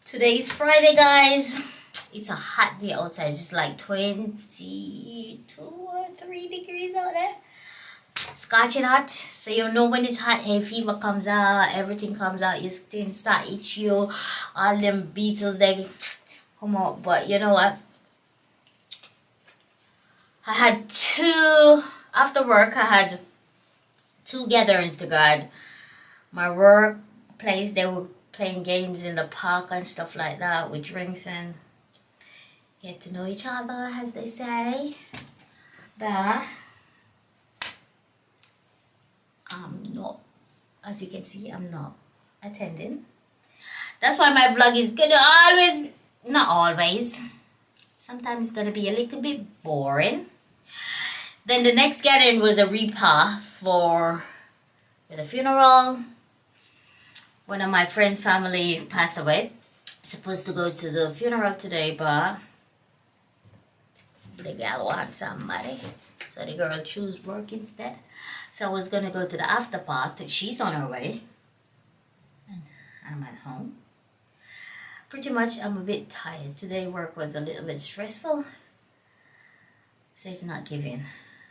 Today's Friday, guys. It's a hot day outside. It's like 22 or 3 degrees out there. Scorching hot. So you know when it's hot, hay fever comes out, everything comes out, your skin start itch you, all them beetles they come out. But you know what? I had after work I had 2 gatherings to God. My work place, they were playing games in the park and stuff like that with drinks and get to know each other, as they say. But I'm not, as you can see, I'm not attending. That's why my vlog is gonna always, not always, sometimes it's gonna be a little bit boring. Then the next gathering was a repa with a funeral. One of my friend family passed away. Supposed to go to the funeral today, but the gal wants somebody, so the girl chose work instead. So I was gonna go to the after party. She's on her way, and I'm at home. Pretty much, I'm a bit tired. Today work was a little bit stressful, so it's not giving,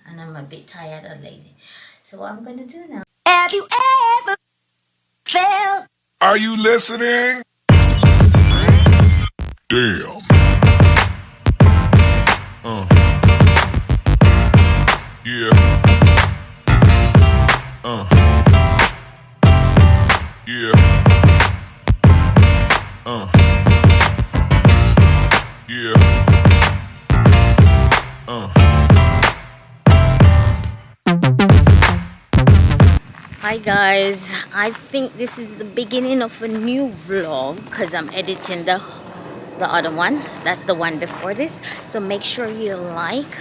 and I'm a bit tired and lazy. So what I'm gonna do now? Have you ever felt? Are you listening? Damn. Yeah. Yeah. Yeah. Hi guys, I think this is the beginning of a new vlog because I'm editing the other one. That's the one before this. So make sure you like,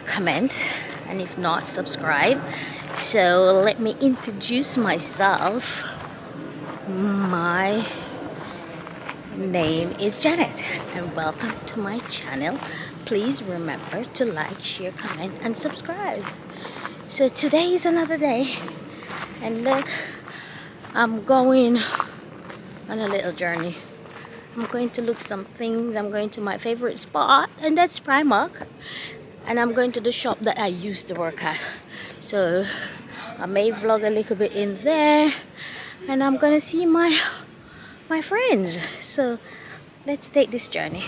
comment, and if not, subscribe. So let me introduce myself. My name is Janet and welcome to my channel. Please remember to like, share, comment, and subscribe. So today is another day, and look, I'm going on a little journey. I'm going to look some things. I'm going to my favorite spot, and that's Primark, and I'm going to the shop that I used to work at. So I may vlog a little bit in there, and I'm gonna see my friends. So let's take this journey.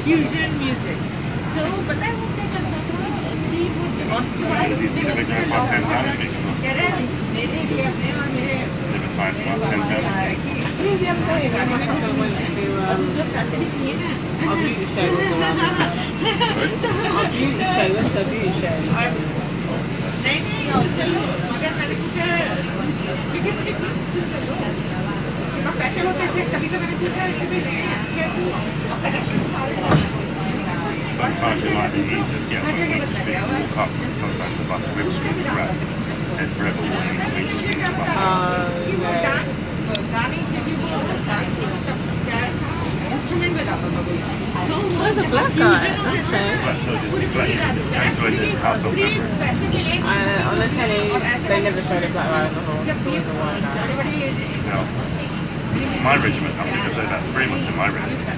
Fusion music. Sometimes it might be easier to get from each street and walk up, but sometimes the bus whips through the traffic and forever walking from each street to bus. There's a black guy. Okay. But so just like you enjoy the household member. On the telly, they never showed a black guy before. It's always a white guy. Now, my regiment, I think there's about 3 months in my regiment.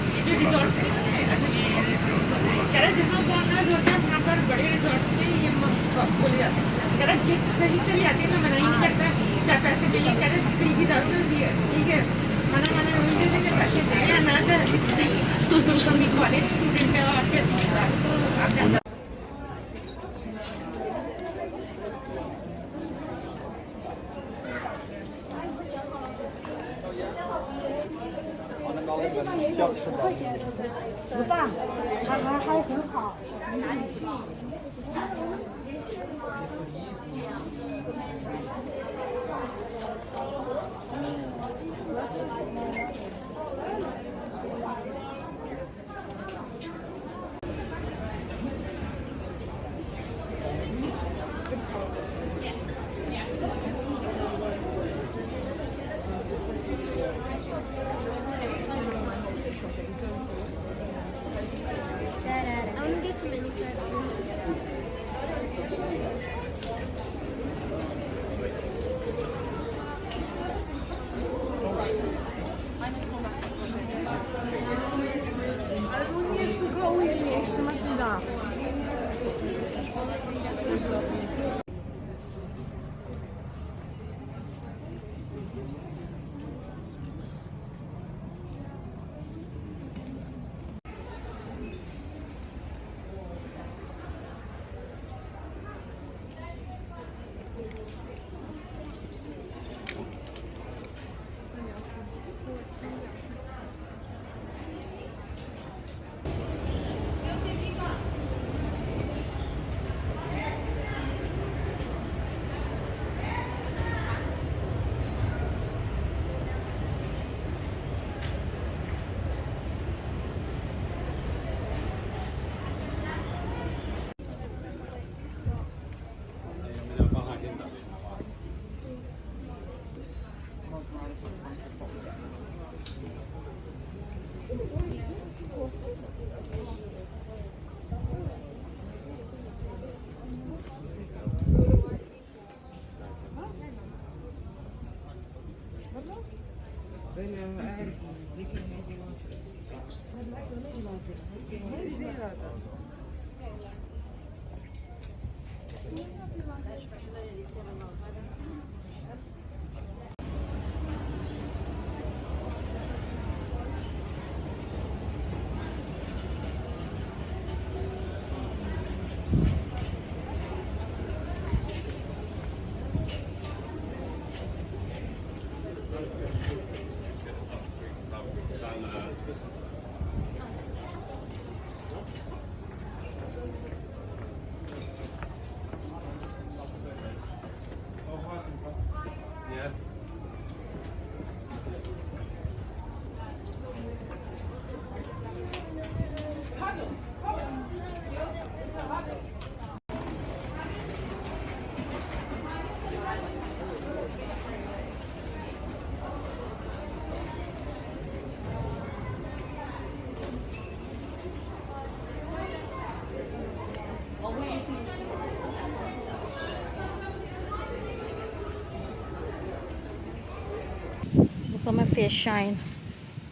Look at my face shine.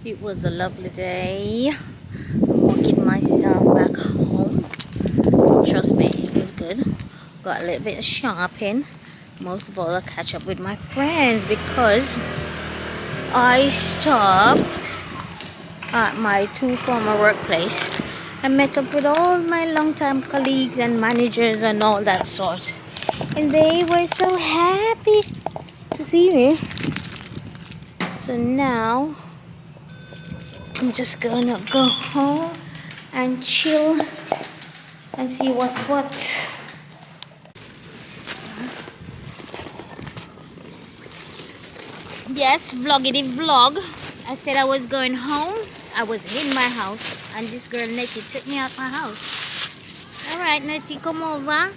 It was a lovely day. I'm walking myself back home. Trust me, it was good. Got a little bit of shopping. Most of all, I catch up with my friends because I stopped at my two former workplace and met up with all my long-time colleagues and managers and all that sort. And they were so happy to see me. So now I'm just gonna go home and chill and see what's what. Yes, vloggity vlog. I said I was going home. I was in my house and this girl Nettie took me out my house. Alright, Nettie, come over.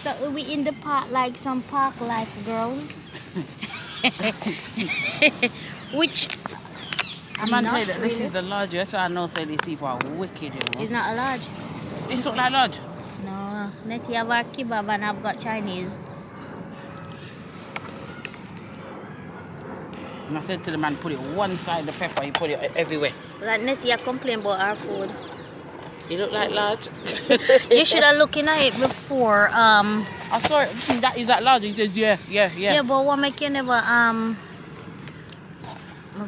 So we in the park like some Parklife girls. Which I'm not say that this is a lodge, so I know say these people are wicked. You know? It's not a lodge. It's not like lodge. No, Nettie have a kebab and I've got Chinese. And I said to the man, put it one side the pepper, you put it everywhere. Like Nettie complain about our food. You look like lodge. You should have looked at it before. I saw it. That is that lodge. He says, yeah. Yeah, but what make you never my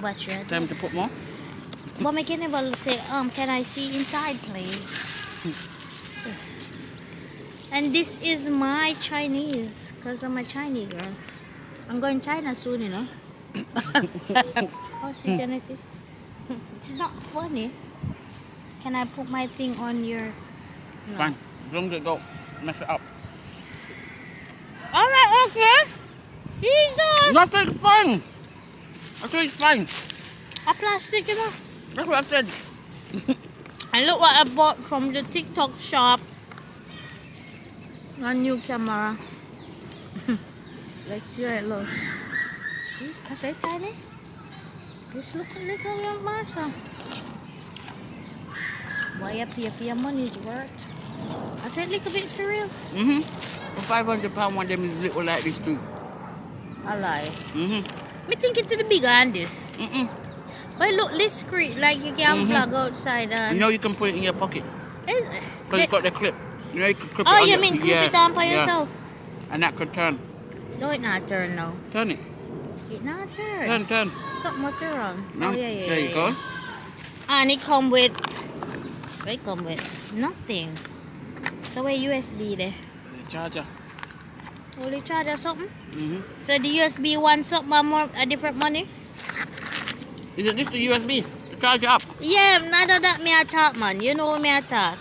battery? Time to put more. What make you never say can I see inside, please? And this is my Chinese, cause I'm a Chinese girl. I'm going China soon, you know. Oh, sweet Janetdyce. It's not funny. Can I put my thing on your... No. Fine. Don't go mess it up. Alright, okay. Jesus! Nothing's fine. I said it's fine. A plastic, you know. That's what I said. And look what I bought from the TikTok shop. A new camera. Let's see how it looks. Jeez, I said tiny. This look a little young massa. Why you pay for your money's worth? I said little bit for real. For £500 one of them is little like this too. I lie. Me think it's the bigger than this. But look discreet, like you can plug outside and... You know you can put it in your pocket. Is it? Because it's got the clip. You know, you could clip Oh, it on you your- mean clip it on for yeah. yourself? And that could turn. No, it not turn now. Turn it. It not turn. Turn. Something must be wrong. No? Oh, yeah. There you go. And it come with... It come with nothing. So where USB there? The charger. Only charger something? Mm-hmm. So the USB one something more a different money? Is it this the USB? To charge it up? Yeah, none of that me a talk, man. You know me a talk.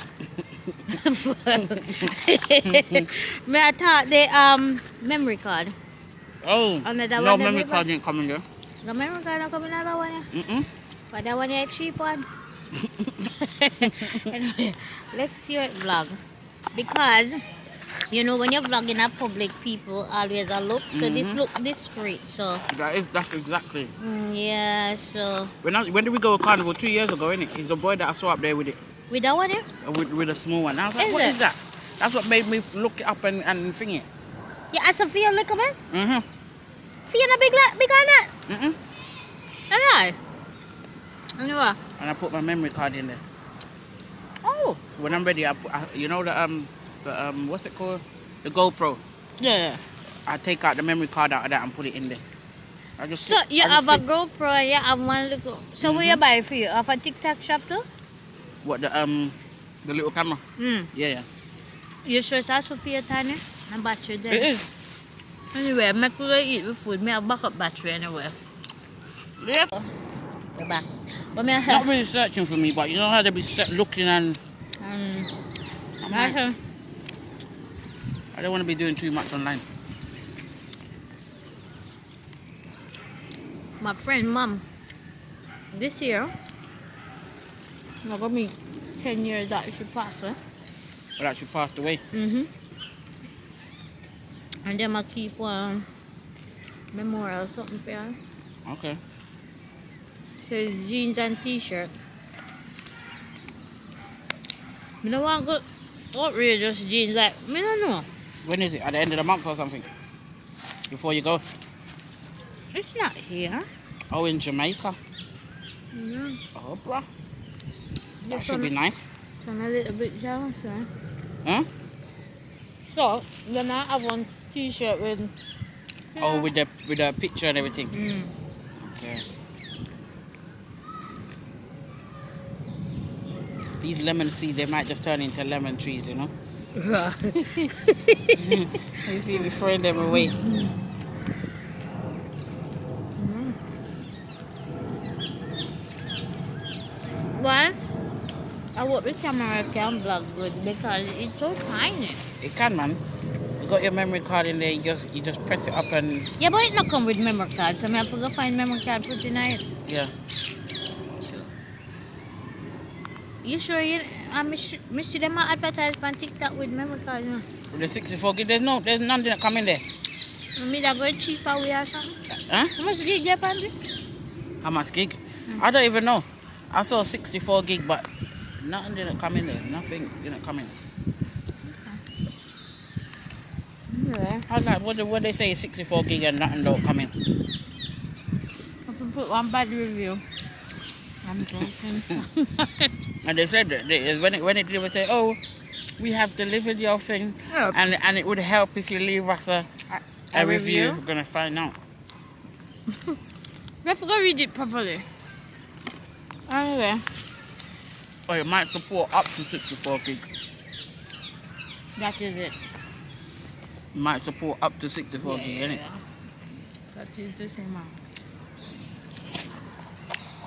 Me a talk the memory card. Oh, Another no one memory everybody- card didn't come in there. The memory card not coming another one. Yeah? Mm-mm. But that one is a cheap one. Anyway, let's see your vlog. Because you know when you're vlogging at public, people always a look. So this look discreet. So That's exactly. yeah. So When did we go to Carnival? 2 years ago, innit? He's a boy that I saw up there with it. with that one here. With a small one. I was like, Is what it? is that? That's what made me look it up and thing it. Yeah, I feel like a bit. Mm-hmm. Feel a big on that. Mm-mm. Alright. Anyway. And I put my memory card in there. Oh. When I'm ready, you know the what's it called? The GoPro. Yeah. I take out the memory card out of that and put it in there. I just So put- you I just have a fit- GoPro and you have one little. So where you buy it for you? Off a TikTok shop too? What the little camera? Yeah. You sure it's also for your tiny? And battery there. It is. Anyway, make sure you eat with food. Me have backup battery anyway. Yeah. We're back. But me Not really searching for me, but you know how they be looking and I'm like, I don't want to be doing too much online. my friend mom this year I'm gonna be 10 years that she passed, eh? But that she passed away. And then I keep one memorial or something for her. Okay. Says jeans and t-shirt. Me don't want good outrageous jeans like me don't know. When is it? At the end of the month or something? Before you go? It's not here. Oh, in Jamaica. Yeah. Oh, bruh. That Yes, should be nice. So I'm a little bit jealous, eh? Huh? So then I have one t-shirt with Oh, with the picture and everything. Okay. These lemon seeds, they might just turn into lemon trees, you know? You see me throwing them away. Well, I hope the camera can vlog good because it's so tiny. It can, man. You got your memory card in there, you just press it up and Yeah, but it not come with memory card, so I have to go find memory card put in it. yeah. Sure. You sure you? I see them advertise on TikTok with memory card. You know? With the 64 gig, there's none that come in there. Maybe that go cheaper way or something. Huh? How much gig you pay? How much gig? I don't even know. I saw 64 gig, but nothing didn't come in there. Nothing didn't come in. Yeah. I was like, what they say 64 gig and nothing don't come in. I have to put one bad review. I'm joking. And they said that when it delivered, say, oh, we have delivered your thing, Yeah. and it would help if you leave us a review. We're gonna find out. You have to go read it properly. Anyway, Or it might support up to 64 gig. that is it. It might support up to 64 gig, innit? That is the same amount.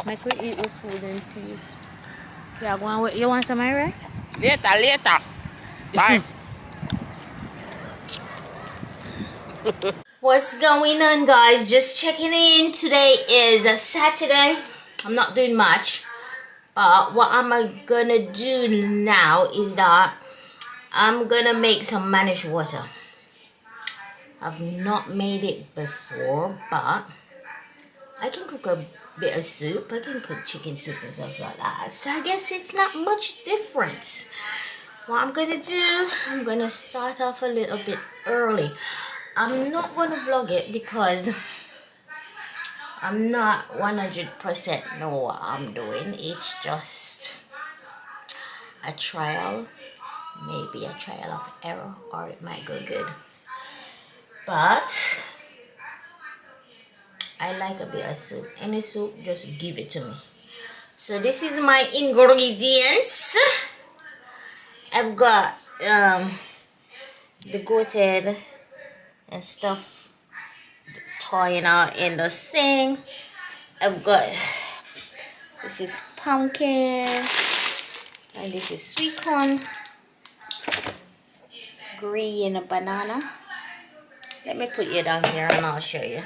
Make we eat with food in peace. Yeah, you want some rice? Later. Bye. What's going on, guys? Just checking in. Today is a Saturday. I'm not doing much. But what am I gonna do now is that I'm gonna make some managed water. I've not made it before, but I can cook a bit of soup. I can cook chicken soup and stuff like that. So I guess it's not much difference. What I'm gonna do, I'm gonna start off a little bit early. I'm not gonna vlog it because I'm not 100% know what I'm doing. It's just a trial maybe a trial of error, or it might go good. But I like a bit of soup. Any soup, just give it to me. So this is my ingredients. I've got the goat head and stuff toying out in the sink. I've got, this is pumpkin, and this is sweet corn, green banana. Let me put you down here and I'll show you.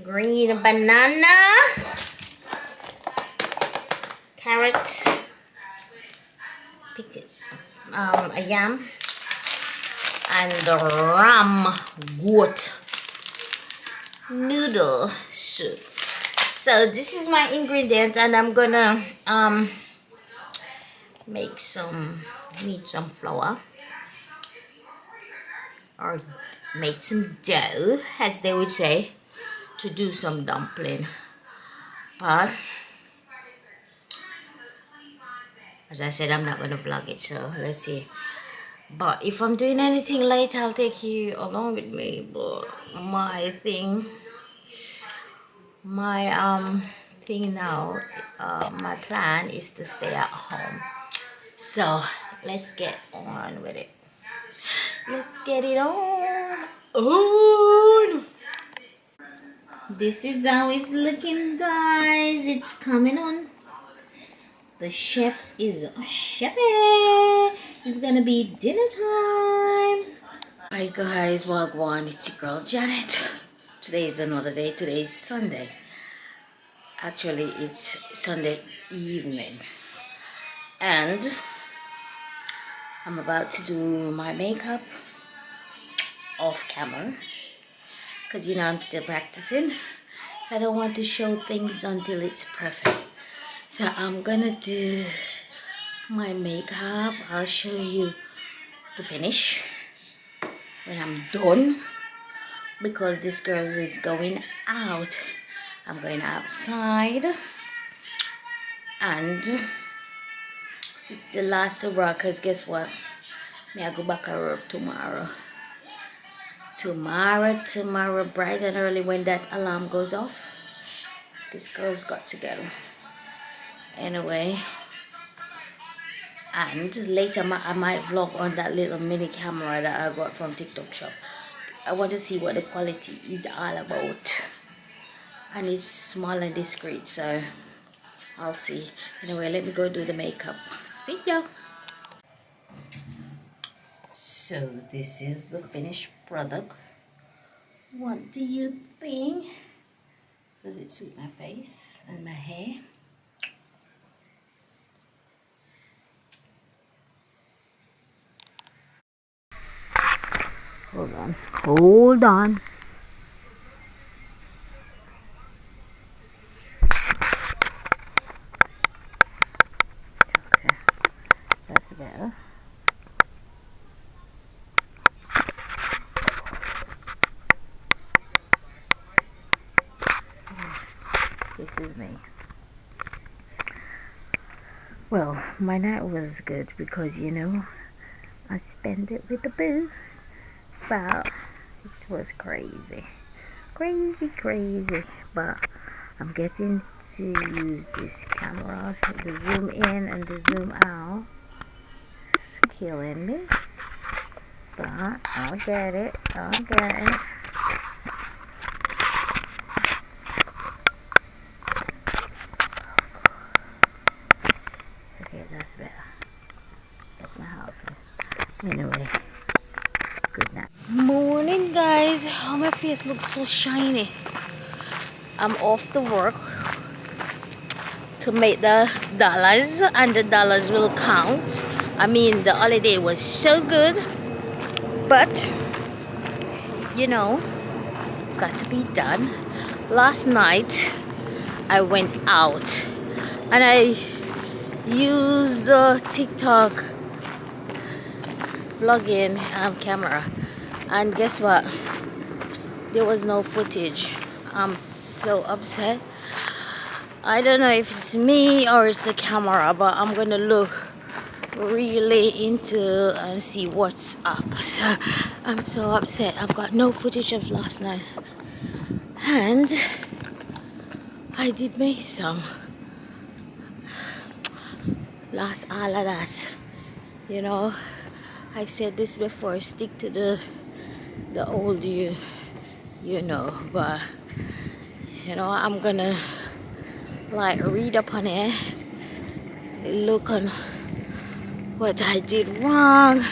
Green banana, carrots, a yam, and the ram goat noodle soup. So this is my ingredient, and I'm gonna make some, need some flour, or make some dough, as they would say, to do some dumpling. But as I said, I'm not gonna vlog it, so let's see. But if I'm doing anything late, I'll take you along with me. But my thing now, my plan is to stay at home. So let's get on with it. Let's get it on. This is how it's looking, guys. It's coming on. The chef is chefing. It's gonna be dinner time. Hi guys, wagwan. It's your girl Janet. Today is another day. Today is Sunday. Actually, it's Sunday evening, and I'm about to do my makeup off camera, because you know I'm still practicing, so I don't want to show things until it's perfect. So I'm gonna do my makeup. I'll show you the finish when I'm done, because this girl is going out. I'm going outside, and it's the last hurrah, because guess what? I go back to work tomorrow. Tomorrow, bright and early, when that alarm goes off, this girl's got to go. Anyway, and later I might vlog on that little mini camera that I got from TikTok shop. I want to see what the quality is all about. And it's small and discreet, so I'll see. Anyway, let me go do the makeup. See ya. So this is the finished product. What do you think? Does it suit my face and my hair? Hold on. Okay, that's better. This is me. Well, my night was good because, you know, I spent it with the boo. But it was crazy. But I'm getting to use this camera, the zoom in and the zoom out. It's killing me. But I'll get it. Okay, that's better. That's my outfit. Anyway, good night. Morning, guys. Oh, my face looks so shiny. I'm off to work to make the dollars, and the dollars will count. I mean, the holiday was so good, but you know, it's got to be done. Last night I went out and I used the TikTok vlogging camera, and guess what? There was no footage. I'm so upset. I don't know if it's me or it's the camera, but I'm gonna look really into see what's up. So I'm so upset. I've got no footage of last night, and I did make some. Lost all of that. You know, I said this before. Stick to the old you. You know, but you know I'm gonna like read up on it, look on what I did wrong,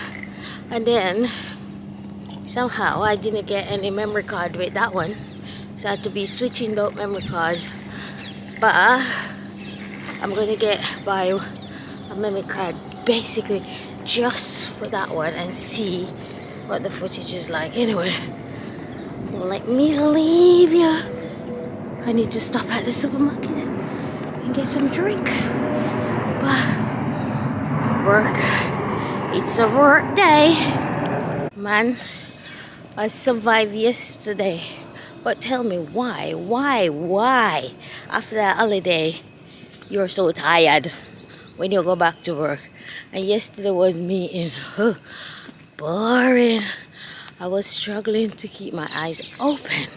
and then somehow I didn't get any memory card with that one, so I had to be switching out memory cards. But I'm gonna buy a memory card basically just for that one and see what the footage is like. Anyway, let me leave you. I need to stop at the supermarket and get some drink. But work, it's a work day. Man, I survived yesterday. But tell me why? After that holiday, you're so tired when you go back to work. And yesterday was meeting. Boring. I was struggling to keep my eyes open.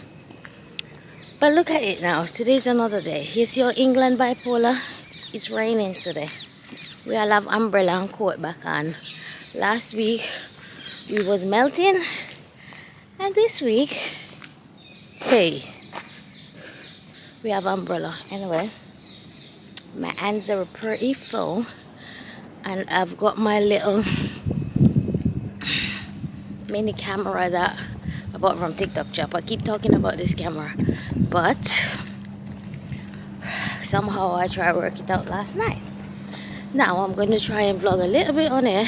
But look at it now. Today's another day. You see your England bipolar? It's raining today. We all have umbrella and coat back on. Last week we was melting, and this week, hey, we have umbrella. Anyway, my hands are pretty full, and I've got my little mini camera that I bought from TikTok shop. I keep talking about this camera, but somehow I tried to work it out last night. Now I'm going to try and vlog a little bit on it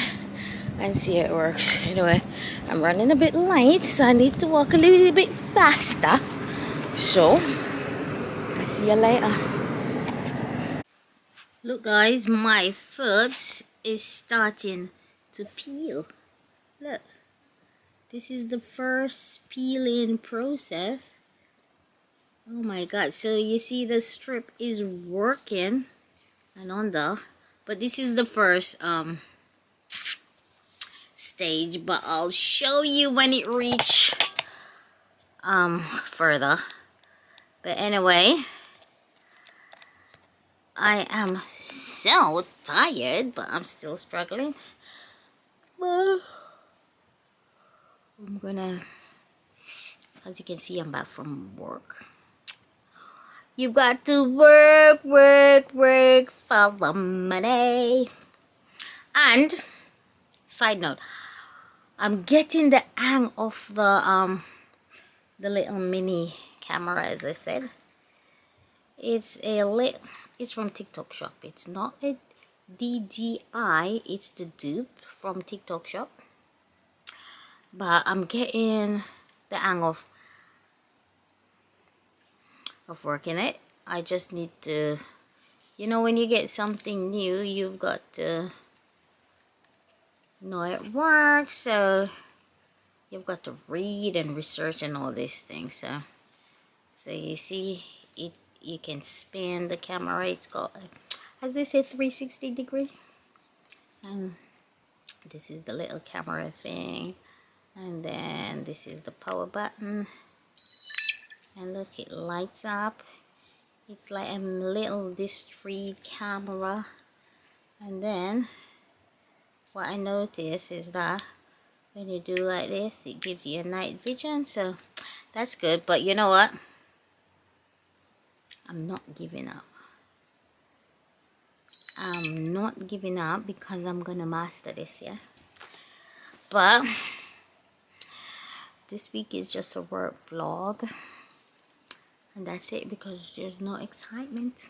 and see how it works. Anyway, I'm running a bit late, so I need to walk a little bit faster. So I'll see you later. Look guys, my foot is starting to peel. Look, this is the first peeling process. Oh my god, so you see the strip is working and on the, but this is the first stage, but I'll show you when it reach further. But anyway, I am so tired, but I'm still struggling. Well, I'm gonna, as you can see, I'm back from work. You got to work for the money. And side note, I'm getting the hang of the little mini camera, as I said. It's from TikTok shop. It's not a DJI, it's the dupe from TikTok shop. But I'm getting the hang of working it. I just need to, you know, when you get something new, you've got to know it works, so you've got to read and research and all these things. So you see it, you can spin the camera. It's got, as they say, 360 degree, and this is the little camera thing, and then this is the power button, and look, it lights up. It's like a little discreet camera. And then what I noticed is that when you do like this, it gives you a night vision, so that's good. But you know what, I'm not giving up. I'm not giving up because I'm gonna master this, yeah. But this week is just a work vlog, and that's it, because there's no excitement.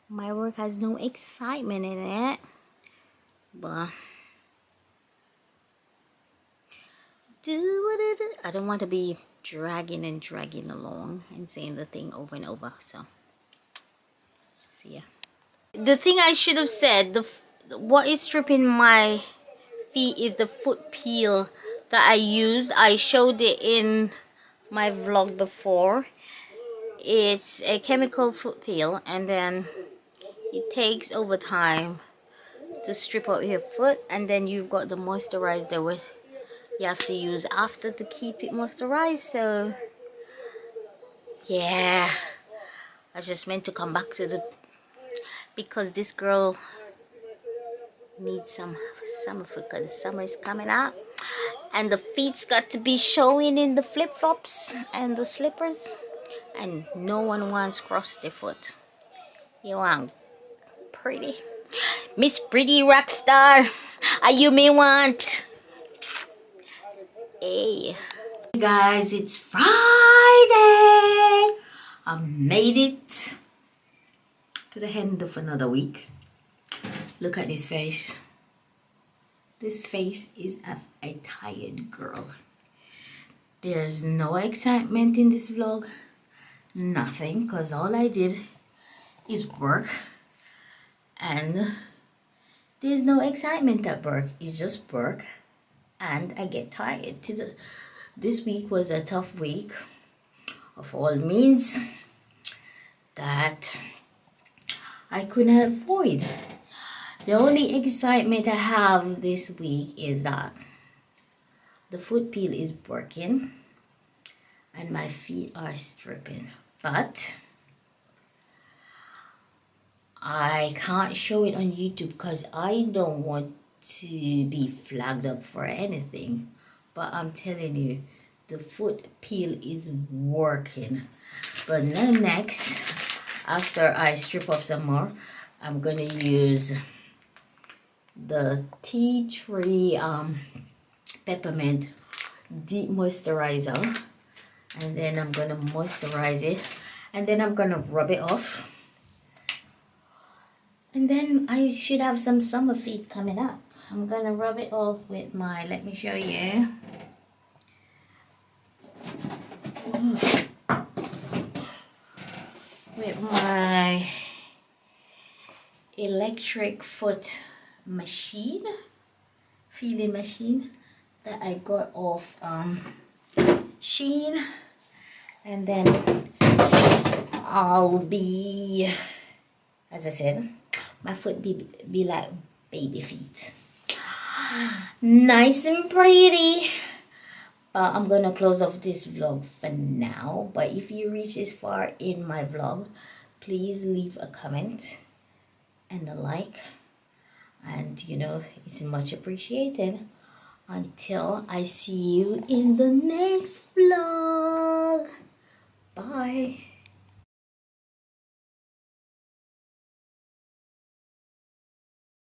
My work has no excitement in it. But I don't want to be dragging along and saying the thing over and over. So see ya. The thing I should have said, what is stripping my feet is the Footpeel that I used. I showed it in my vlog before. It's a chemical Footpeel, and then it takes over time to strip out your foot, and then you've got the moisturizer with you have to use after to keep it moisturized. So yeah, I just meant to come back to the, because this girl needs some summer foot because the summer is coming out, and the feet's got to be showing in the flip-flops and the slippers, and no one wants cross their foot. You want pretty Miss Pretty Rockstar, are you me want? Hey guys, it's Friday. I've made it to the end of another week. Look at this face. This face is of a tired girl. There's no excitement in this vlog. Nothing, because all I did is work. And there's no excitement at work. It's just work. And I get tired. This week was a tough week. Of all means that I couldn't avoid. The only excitement I have this week is that the Footpeel is working and my feet are stripping. But I can't show it on YouTube because I don't want to be flagged up for anything. But I'm telling you, the Footpeel is working. But then next, after I strip off some more, I'm gonna use the tea tree peppermint deep moisturizer, and then I'm gonna moisturize it, and then I'm gonna rub it off, and then I should have some summer feet coming up. I'm gonna rub it off with my, let me show you, with my electric foot machine, feeling machine that I got off Shein, and then I'll be, as I said, my foot be like baby feet, nice and pretty. But I'm gonna close off this vlog for now. But if you reach this far in my vlog, please leave a comment and a like, and you know, it's much appreciated. Until I see you in the next vlog, bye.